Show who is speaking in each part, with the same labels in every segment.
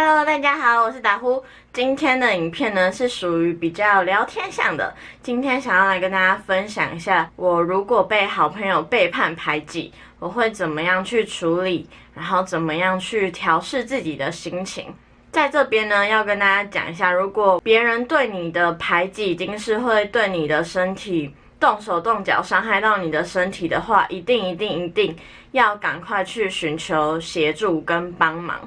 Speaker 1: Hello， 大家好，我是达呼。今天的影片呢是属于比较聊天向的。今天想要来跟大家分享一下，我如果被好朋友背叛排挤，我会怎么样去处理，然后怎么样去调试自己的心情。在这边呢，要跟大家讲一下，如果别人对你的排挤已经是会对你的身体动手动脚伤害到你的身体的话，一定要赶快去寻求协助跟帮忙。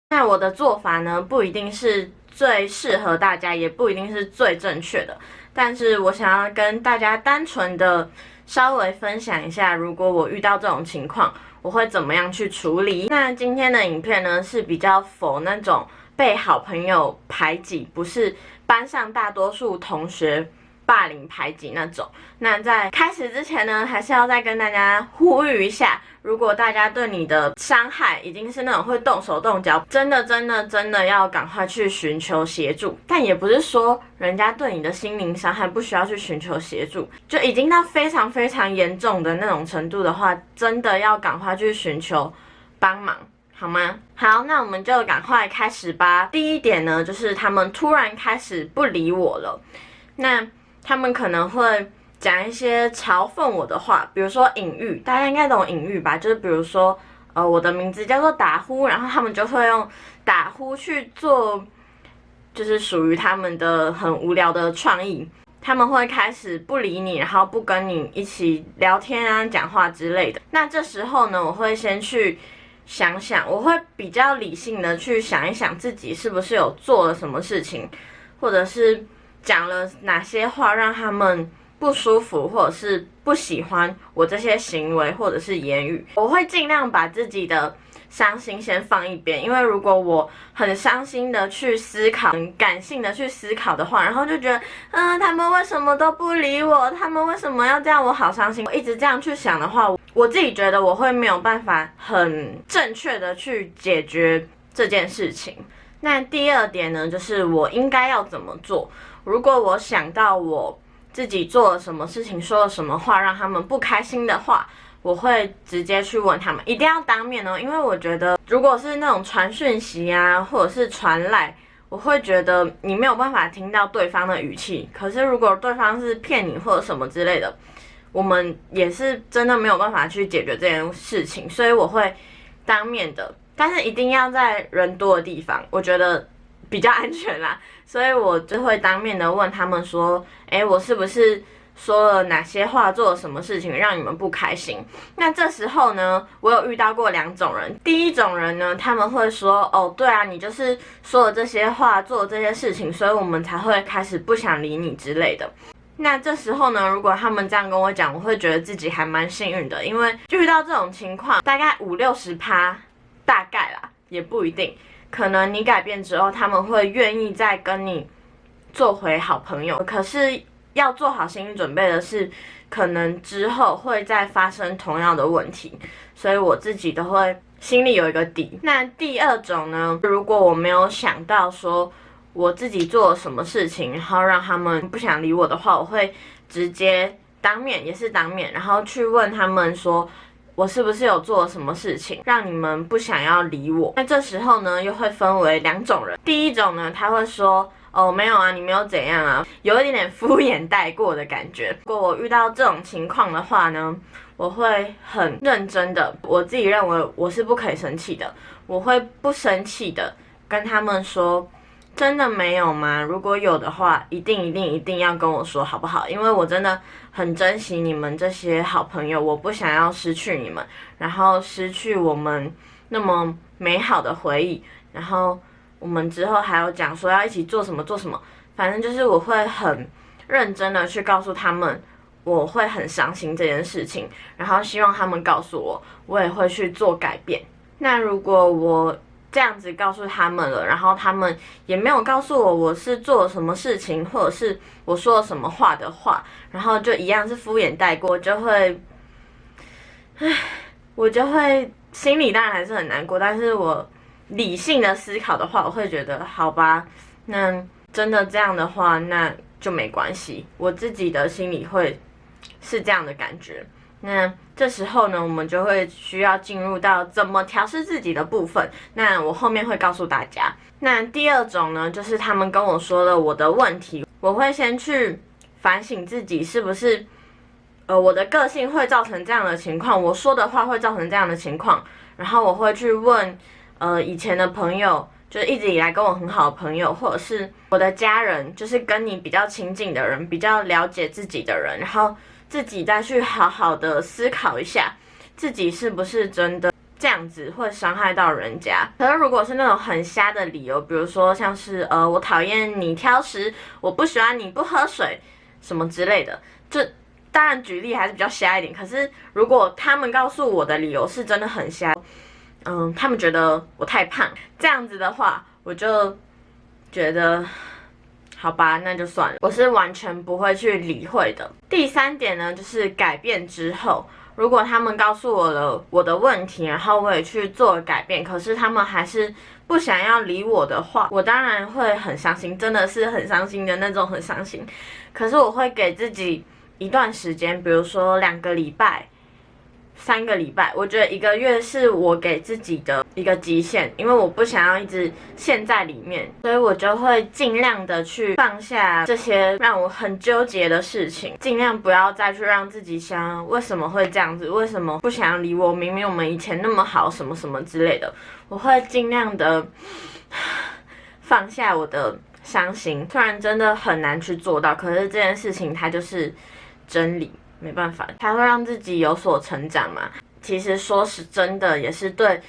Speaker 1: 那我的做法呢，不一定是最适合大家，也不一定是最正确的，但是我想要跟大家单纯的稍微分享一下，如果我遇到这种情况，我会怎么样去处理。那今天的影片呢，是比较否那种被好朋友排挤，不是班上大多数同学霸凌排挤那种。那在开始之前呢，还是要再跟大家呼吁一下，如果大家对你的伤害已经是那种会动手动脚，真的要赶快去寻求协助。但也不是说人家对你的心灵伤害不需要去寻求协助，就已经到非常严重的那种程度的话，真的要赶快去寻求帮忙。好吗？好，那我们就赶快开始吧。第一点呢，就是他们突然开始不理我了。那他们可能会讲一些嘲讽我的话，比如说隐喻，大家应该懂隐喻吧？就是比如说，我的名字叫做打呼，然后他们就会用打呼去做，就是属于他们的很无聊的创意。他们会开始不理你，然后不跟你一起聊天啊、讲话之类的。那这时候呢，我会先去想想，我会比较理性的去想一想自己是不是有做了什么事情，或者是讲了哪些话让他们不舒服，或者是不喜欢我这些行为或者是言语。我会尽量把自己的伤心先放一边，因为如果我很伤心的去思考，很感性的去思考的话，然后就觉得他们为什么都不理我，他们为什么要这样，我好伤心。我一直这样去想的话，我自己觉得我会没有办法很正确的去解决这件事情。那第二点呢，就是我应该要怎么做。如果我想到我自己做了什么事情，说了什么话让他们不开心的话，我会直接去问他们，一定要当面哦。因为我觉得如果是那种传讯息啊，或者是传赖，我会觉得你没有办法听到对方的语气。可是如果对方是骗你或者什么之类的，我们也是真的没有办法去解决这件事情，所以我会当面的，但是一定要在人多的地方，我觉得比较安全啦。所以我就会当面的问他们说，我是不是说了哪些话，做了什么事情让你们不开心？那这时候呢，我有遇到过两种人。第一种人呢，他们会说，对啊，你就是说了这些话，做了这些事情，所以我们才会开始不想理你之类的。那这时候呢，如果他们这样跟我讲，我会觉得自己还蛮幸运的，因为遇到这种情况，大概50-60%，大概啦，也不一定。可能你改变之后，他们会愿意再跟你做回好朋友。可是要做好心理准备的是，可能之后会再发生同样的问题，所以我自己都会心里有一个底。那第二种呢，如果我没有想到说我自己做了什么事情，然后让他们不想理我的话，我会直接当面，也是当面，然后去问他们说，我是不是有做了什么事情让你们不想要理我？那这时候呢，又会分为两种人。第一种呢，他会说，没有啊，你没有怎样啊，有一点敷衍带过的感觉。如果我遇到这种情况的话呢，我会很认真的，我自己认为我是不可以生气的，我会不生气的跟他们说，真的没有吗？如果有的话，一定要跟我说好不好？因为我真的很珍惜你们这些好朋友，我不想要失去你们，然后失去我们那么美好的回忆，然后我们之后还有讲说要一起做什么，反正就是我会很认真的去告诉他们，我会很伤心这件事情，然后希望他们告诉我，我也会去做改变。那如果我这样子告诉他们了，然后他们也没有告诉我是做了什么事情，或者是我说了什么话的话，然后就一样是敷衍带过，我就会心里当然还是很难过，但是我理性的思考的话，我会觉得好吧，那真的这样的话，那就没关系，我自己的心里会是这样的感觉。那这时候呢，我们就会需要进入到怎么调试自己的部分。那我后面会告诉大家。那第二种呢，就是他们跟我说了我的问题，我会先去反省自己是不是，我的个性会造成这样的情况，我说的话会造成这样的情况，然后我会去问，以前的朋友，就是一直以来跟我很好的朋友，或者是我的家人，就是跟你比较亲近的人，比较了解自己的人，然后自己再去好好的思考一下，自己是不是真的这样子会伤害到人家。可是如果是那种很瞎的理由，比如说像是我讨厌你挑食，我不喜欢你不喝水什么之类的，就当然举例还是比较瞎一点。可是如果他们告诉我的理由是真的很瞎，他们觉得我太胖，这样子的话，我就觉得好吧，那就算了，我是完全不会去理会的。第三点呢，就是改变之后，如果他们告诉我了我的问题，然后我也去做改变，可是他们还是不想要理我的话，我当然会很伤心，真的是很伤心的那种，很伤心。可是我会给自己一段时间，比如说2个礼拜、3个礼拜，我觉得1个月是我给自己的一个极限，因为我不想要一直陷在里面，所以我就会尽量的去放下这些让我很纠结的事情，尽量不要再去让自己想为什么会这样子，为什么不想理我，明明我们以前那么好，什么什么之类的，我会尽量的放下我的伤心。虽然真的很难去做到，可是这件事情它就是真理。没办法，才会让自己有所成长嘛。其实说是真的，也是对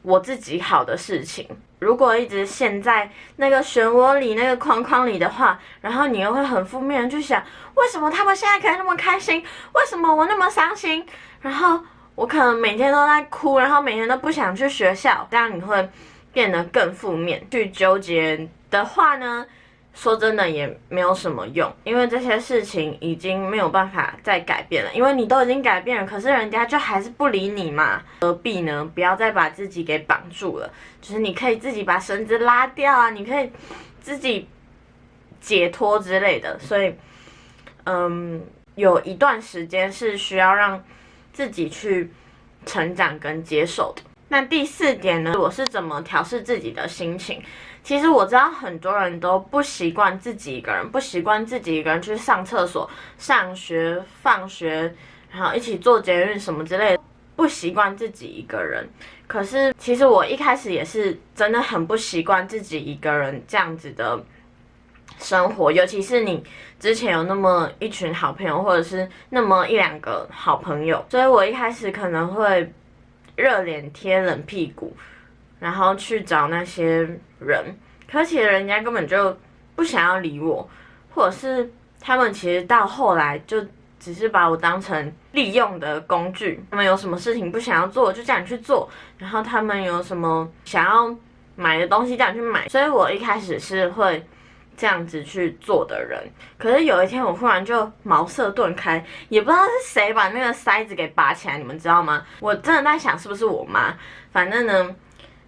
Speaker 1: 我自己好的事情。如果一直陷在那个漩涡里、那个框框里的话，然后你又会很负面的去想，为什么他们现在可以那么开心？为什么我那么伤心？然后我可能每天都在哭，然后每天都不想去学校，这样你会变得更负面。去纠结的话呢，说真的也没有什么用，因为这些事情已经没有办法再改变了，因为你都已经改变了，可是人家就还是不理你嘛，何必呢？不要再把自己给绑住了，就是你可以自己把绳子拉掉啊，你可以自己解脱之类的，所以有一段时间是需要让自己去成长跟接受的。那第4点呢，我是怎么调试自己的心情。其实我知道很多人都不习惯自己一个人，不习惯自己一个人去上厕所、上学、放学，然后一起坐捷运什么之类的，不习惯自己一个人。可是其实我一开始也是真的很不习惯自己一个人这样子的生活，尤其是你之前有那么一群好朋友，或者是那么1-2个好朋友，所以我一开始可能会热脸贴冷屁股，然后去找那些人，可其实人家根本就不想要理我，或者是他们其实到后来就只是把我当成利用的工具，他们有什么事情不想要做就叫你去做，然后他们有什么想要买的东西叫你去买，所以我一开始是会这样子去做的人。可是有一天我忽然就茅塞顿开，也不知道是谁把那个塞子给拔起来，你们知道吗？我真的在想是不是我妈，反正呢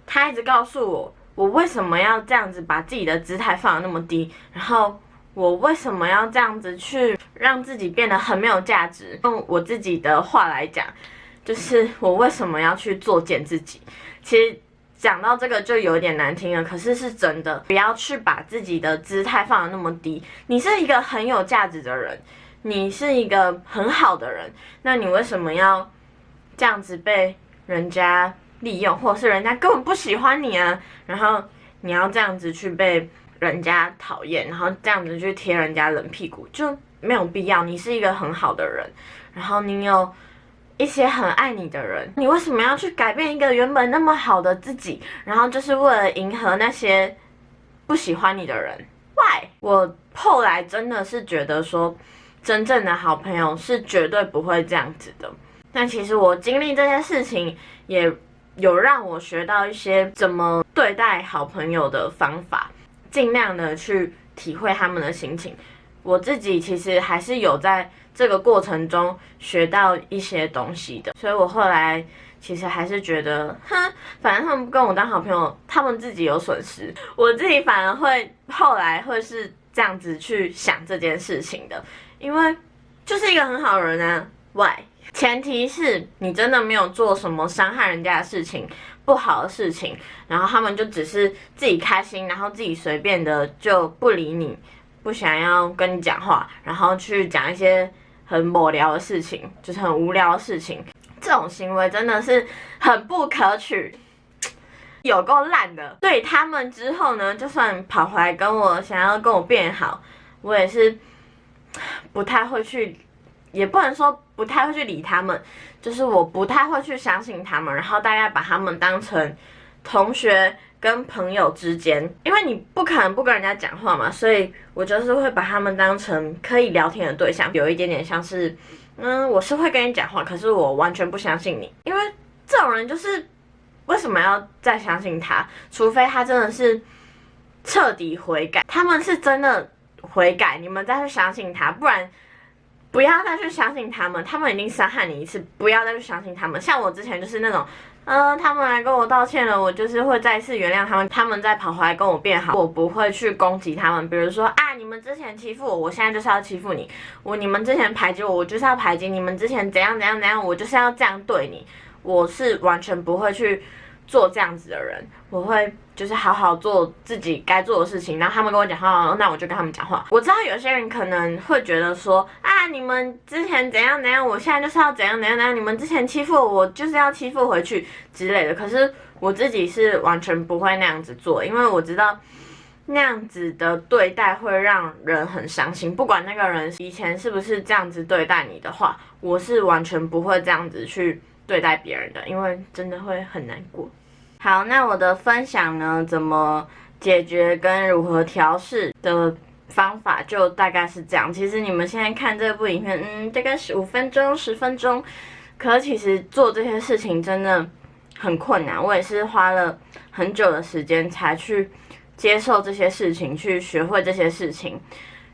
Speaker 1: 她一直告诉我为什么要这样子把自己的姿态放得那么低，然后我为什么要这样子去让自己变得很没有价值。用我自己的话来讲，就是我为什么要去作践自己。其实讲到这个就有点难听了，可是是真的，不要去把自己的姿态放得那么低。你是一个很有价值的人，你是一个很好的人，那你为什么要这样子被人家利用，或者是人家根本不喜欢你啊，然后你要这样子去被人家讨厌，然后这样子去贴人家冷屁股，就没有必要。你是一个很好的人，然后你有一些很爱你的人，你为什么要去改变一个原本那么好的自己，然后就是为了迎合那些不喜欢你的人 ？Why？ 我后来真的是觉得说，真正的好朋友是绝对不会这样子的。但其实我经历这些事情，也有让我学到一些怎么对待好朋友的方法，尽量的去体会他们的心情。我自己其实还是有在这个过程中学到一些东西的，所以我后来其实还是觉得，反正他们跟我当好朋友，他们自己有损失，我自己反而会后来会是这样子去想这件事情的，因为就是一个很好的人啊 ，Why？前提是你真的没有做什么伤害人家的事情、不好的事情，然后他们就只是自己开心，然后自己随便的就不理你，不想要跟你讲话，然后去讲一些很无聊的事情，就是很无聊的事情。这种行为真的是很不可取，有够烂的。对他们之后呢，就算跑回来想要跟我变好，我也是不太会去，也不能说不太会去理他们，就是我不太会去相信他们，然后大概把他们当成同学跟朋友之间，因为你不可能不跟人家讲话嘛，所以我就是会把他们当成可以聊天的对象，有一点点像是，我是会跟你讲话，可是我完全不相信你，因为这种人就是为什么要再相信他？除非他真的是彻底悔改，他们是真的悔改，你们再去相信他，不然不要再去相信他们，他们已经伤害你一次，不要再去相信他们。像我之前就是那种，他们来跟我道歉了，我就是会再次原谅他们，他们再跑回来跟我变好，我不会去攻击他们。比如说你们之前欺负我，我现在就是要欺负你；你们之前排挤我，我就是要排挤你们；之前怎样怎样怎样，我就是要这样对你。我是完全不会去做这样子的人，我会就是好好做自己该做的事情，然后他们跟我讲话，那我就跟他们讲话。我知道有些人可能会觉得说，你们之前怎样怎样，我现在就是要怎样怎样怎样，你们之前欺负我，我就是要欺负回去之类的。可是我自己是完全不会那样子做，因为我知道那样子的对待会让人很伤心，不管那个人以前是不是这样子对待你的话，我是完全不会这样子去对待别人的，因为真的会很难过。好，那我的分享呢，怎么解决跟如何调试的方法就大概是这样。其实你们现在看这部影片，大概5分钟、10分钟，可是其实做这些事情真的很困难。我也是花了很久的时间才去接受这些事情，去学会这些事情。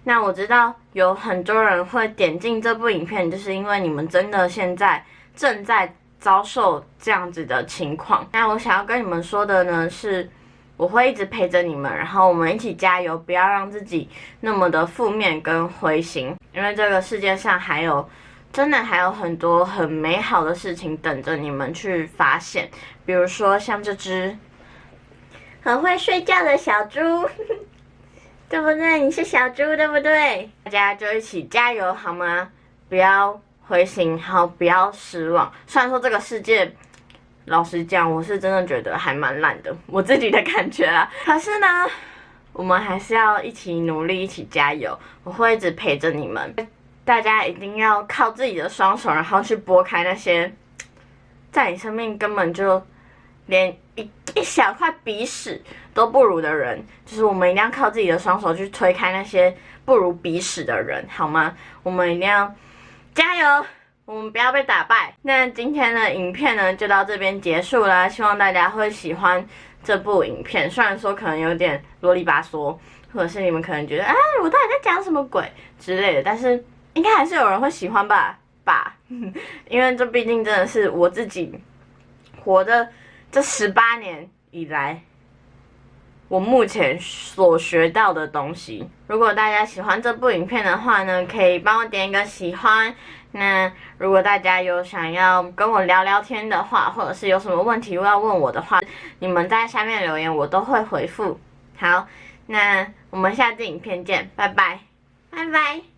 Speaker 1: 那我知道有很多人会点进这部影片，就是因为你们真的现在正在遭受这样子的情况。那我想要跟你们说的呢是，我会一直陪着你们，然后我们一起加油，不要让自己那么的负面跟灰心，因为这个世界上真的还有很多很美好的事情等着你们去发现，比如说像这只很会睡觉的小猪对不对？你是小猪对不对？大家就一起加油好吗？不要灰心，好，不要失望。虽然说这个世界，老实讲，我是真的觉得还蛮烂的，我自己的感觉啦。可是呢，我们还是要一起努力，一起加油。我会一直陪着你们，大家一定要靠自己的双手，然后去拨开那些在你生命根本就连一小块鼻屎都不如的人。就是我们一定要靠自己的双手去推开那些不如鼻屎的人，好吗？我们一定要加油，我们不要被打败。那今天的影片呢，就到这边结束啦。希望大家会喜欢这部影片，虽然说可能有点啰里吧嗦，或者是你们可能觉得我到底在讲什么鬼之类的，但是应该还是有人会喜欢吧，因为这毕竟真的是我自己活的这18年以来，我目前所学到的东西。如果大家喜欢这部影片的话呢，可以帮我点一个喜欢。那如果大家有想要跟我聊聊天的话，或者是有什么问题要问我的话，你们在下面留言我都会回复。好，那我们下次影片见，拜拜，拜拜。